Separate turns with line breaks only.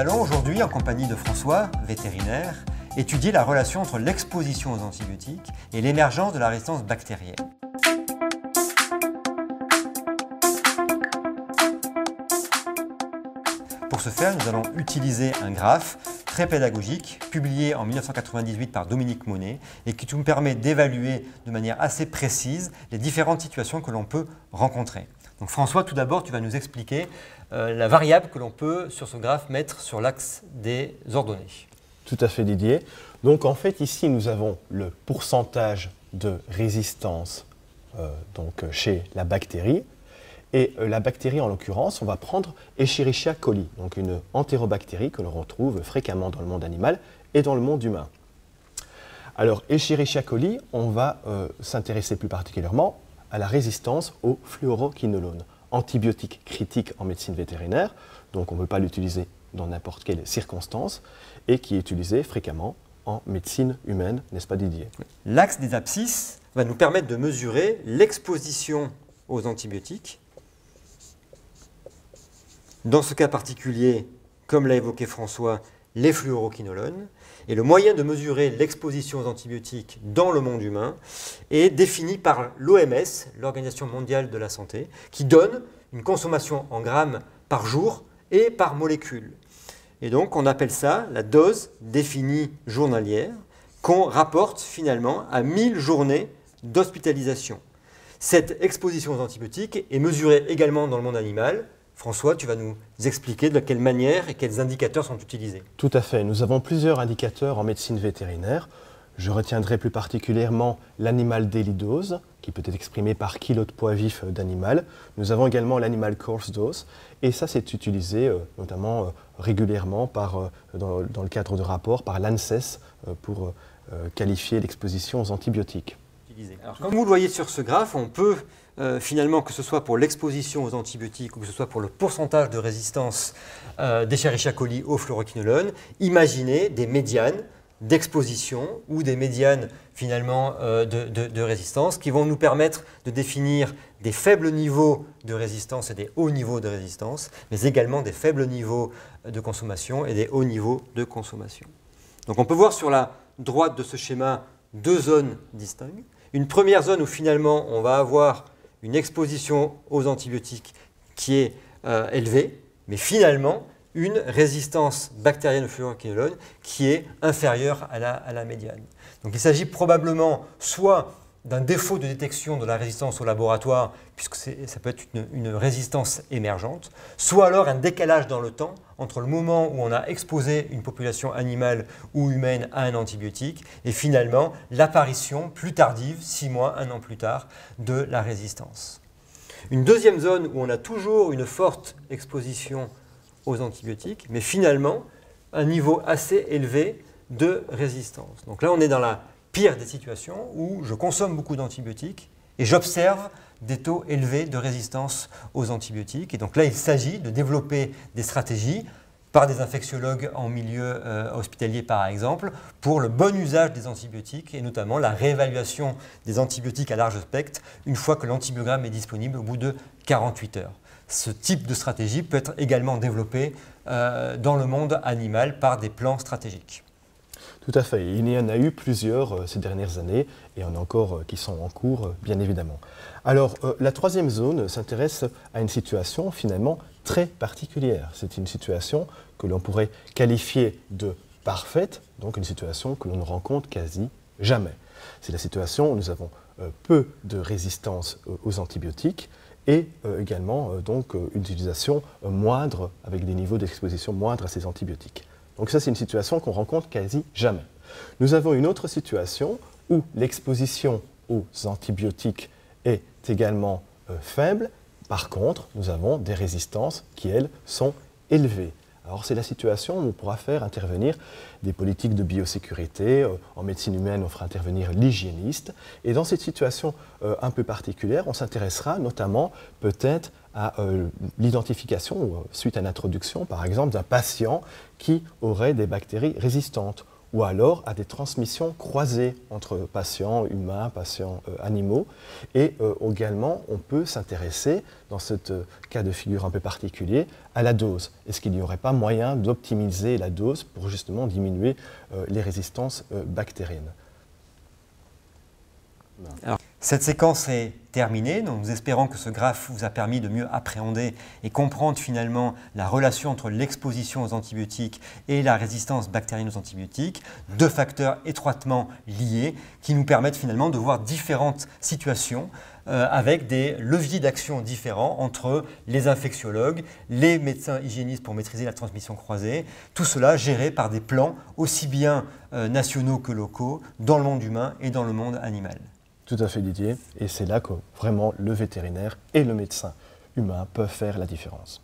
allons aujourd'hui, en compagnie de François, vétérinaire, étudier la relation entre l'exposition aux antibiotiques et l'émergence de la résistance bactérienne. Pour ce faire, nous allons utiliser un graphe très pédagogique, publié en 1998 par Dominique Monet et qui nous permet d'évaluer de manière assez précise les différentes situations que l'on peut rencontrer. Donc François, tout d'abord, tu vas nous expliquer la variable que l'on peut, sur ce graphe, mettre sur l'axe des ordonnées.
Tout à fait, Didier. Donc en fait, ici, nous avons le pourcentage de résistance chez la bactérie. Et la bactérie, en l'occurrence, on va prendre Escherichia coli, donc une entérobactérie que l'on retrouve fréquemment dans le monde animal et dans le monde humain. Alors, Escherichia coli, on va s'intéresser plus particulièrement à la résistance au fluoroquinolone, antibiotique critique en médecine vétérinaire, donc on ne peut pas l'utiliser dans n'importe quelle circonstance, et qui est utilisé fréquemment en médecine humaine, n'est-ce pas Didier?
L'axe des abscisses va nous permettre de mesurer l'exposition aux antibiotiques. Dans ce cas particulier, comme l'a évoqué François, les fluoroquinolones. Et le moyen de mesurer l'exposition aux antibiotiques dans le monde humain est défini par l'OMS, l'Organisation mondiale de la santé, qui donne une consommation en grammes par jour et par molécule. Et donc on appelle ça la dose définie journalière qu'on rapporte finalement à 1000 journées d'hospitalisation. Cette exposition aux antibiotiques est mesurée également dans le monde animal. François, tu vas nous expliquer de quelle manière et quels indicateurs sont utilisés.
Tout à fait. Nous avons plusieurs indicateurs en médecine vétérinaire. Je retiendrai plus particulièrement l'animal daily dose, qui peut être exprimé par kilo de poids vif d'animal. Nous avons également l'animal course dose, et ça c'est utilisé notamment régulièrement dans le cadre de rapports par l'ANSES pour qualifier l'exposition aux antibiotiques.
Alors, comme vous le voyez sur ce graphe, on peut finalement, que ce soit pour l'exposition aux antibiotiques ou que ce soit pour le pourcentage de résistance d'Escherichia coli au fluoroquinolone, imaginer des médianes d'exposition ou des médianes finalement de résistance qui vont nous permettre de définir des faibles niveaux de résistance et des hauts niveaux de résistance, mais également des faibles niveaux de consommation et des hauts niveaux de consommation. Donc on peut voir sur la droite de ce schéma deux zones distinctes. Une première zone où finalement on va avoir une exposition aux antibiotiques qui est élevée, mais finalement une résistance bactérienne au fluoroquinolone qui est inférieure à la médiane. Donc il s'agit probablement soit d'un défaut de détection de la résistance au laboratoire, puisque ça peut être une résistance émergente, soit alors un décalage dans le temps entre le moment où on a exposé une population animale ou humaine à un antibiotique et finalement l'apparition plus tardive, 6 mois, 1 an plus tard, de la résistance. Une deuxième zone où on a toujours une forte exposition aux antibiotiques, mais finalement un niveau assez élevé de résistance. Donc là, on est dans la pire des situations où je consomme beaucoup d'antibiotiques et j'observe des taux élevés de résistance aux antibiotiques. Et donc là, il s'agit de développer des stratégies par des infectiologues en milieu hospitalier par exemple, pour le bon usage des antibiotiques et notamment la réévaluation des antibiotiques à large spectre une fois que l'antibiogramme est disponible au bout de 48 heures. Ce type de stratégie peut être également développé dans le monde animal par des plans stratégiques.
Tout à fait. Il y en a eu plusieurs ces dernières années et en a encore qui sont en cours, bien évidemment. Alors, la troisième zone s'intéresse à une situation finalement très particulière. C'est une situation que l'on pourrait qualifier de parfaite, donc une situation que l'on ne rencontre quasi jamais. C'est la situation où nous avons peu de résistance aux antibiotiques et également donc une utilisation moindre, avec des niveaux d'exposition moindres à ces antibiotiques. Donc ça, c'est une situation qu'on rencontre quasi jamais. Nous avons une autre situation où l'exposition aux antibiotiques est également faible. Par contre, nous avons des résistances qui, elles, sont élevées. Alors c'est la situation où on pourra faire intervenir des politiques de biosécurité. En médecine humaine, on fera intervenir l'hygiéniste. Et dans cette situation un peu particulière, on s'intéressera notamment peut-être à l'identification, suite à l'introduction par exemple, d'un patient qui aurait des bactéries résistantes ou alors à des transmissions croisées entre patients humains, patients animaux. Et également, on peut s'intéresser, dans ce cas de figure un peu particulier, à la dose. Est-ce qu'il n'y aurait pas moyen d'optimiser la dose pour justement diminuer les résistances bactériennes?
Alors, cette séquence est terminée, donc nous espérons que ce graphe vous a permis de mieux appréhender et comprendre finalement la relation entre l'exposition aux antibiotiques et la résistance bactérienne aux antibiotiques, deux facteurs étroitement liés qui nous permettent finalement de voir différentes situations avec des leviers d'action différents entre les infectiologues, les médecins hygiénistes pour maîtriser la transmission croisée, tout cela géré par des plans aussi bien nationaux que locaux dans le monde humain et dans le monde animal.
Tout à fait, Didier, et c'est là que vraiment le vétérinaire et le médecin humain peuvent faire la différence.